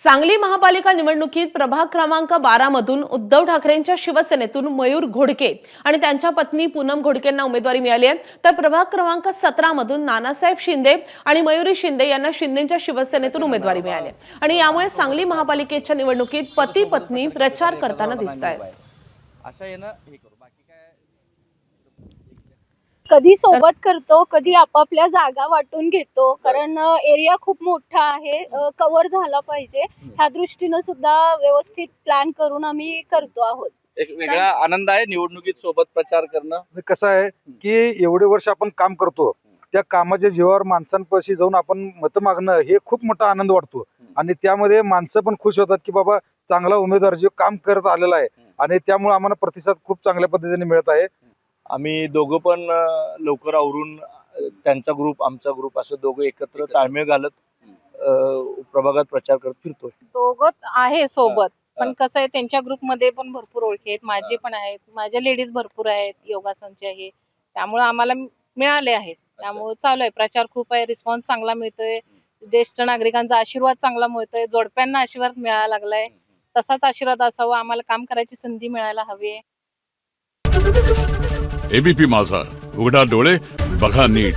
सांगली महापालिका निवडणुकीत प्रभाग क्रमांक 12 मधून उद्धव ठाकरेंच्या शिवसेनेतून मयूर घोडके आणि त्यांच्या पत्नी पूनम घोडकेंना उमेदवारी मिळाली आहे, तर प्रभाग क्रमांक 17 मधून नानासाहेब शिंदे आणि मयुरी शिंदे यांना शिंदेच्या शिवसेनेतून उमेदवारी मिळाली आहे आणि यामुळे सांगली महापालिकेच्या निवडणुकीत पती पत्नी प्रचार करताना दिसतायत। कधी सोबत करतो, कधी आपापल्या जागा वाटून घेतो, कारण एरिया खूप मोठा आहे, कव्हर झाला पाहिजे ह्या दृष्टीने सुद्धा व्यवस्थित प्लॅन करून आम्ही करतो आहोत। एक वेगळा आनंद आहे निवडणुकीत सोबत प्रचार करणं। कसं आहे की एवढे वर्ष आपण काम करतो, त्या कामाच्या जीवावर माणसांपाशी जाऊन आपण मत मागणं हे खूप मोठा आनंद वाटतो आणि त्यामध्ये माणसं पण खुश होतात की बाबा चांगला उमेदवार जो काम करत आलेला आहे आणि त्यामुळे आम्हाला प्रतिसाद खूप चांगल्या पद्धतीने मिळत आहे। आम्ही दोघं पण लवकर आवरून त्यांचा ग्रुप आमचा ग्रुप असं दोघं एकत्र ताळमेळ घालत प्रभागात प्रचार करत फिरतोय। दोघं आहे सोबत, पण कसं आहे त्यांच्या ग्रुपमध्ये पण भरपूर ओळखी आहेत, माझे पण आहेत, माझ्या लेडीज भरपूर आहेत योगासनचे आहे, त्यामुळे आम्हाला मिळाले आहेत, त्यामुळे चालू आहे प्रचार खूप आहे, रिस्पॉन्स चांगला मिळतोय, ज्येष्ठ नागरिकांचा आशीर्वाद चांगला मिळतोय, जोडप्यांना आशीर्वाद मिळायला लागलाय, तसाच आशीर्वाद असावा, आम्हाला काम करायची संधी मिळायला हवी। एबीपी माझा, उघडा डोळे बघा नीट।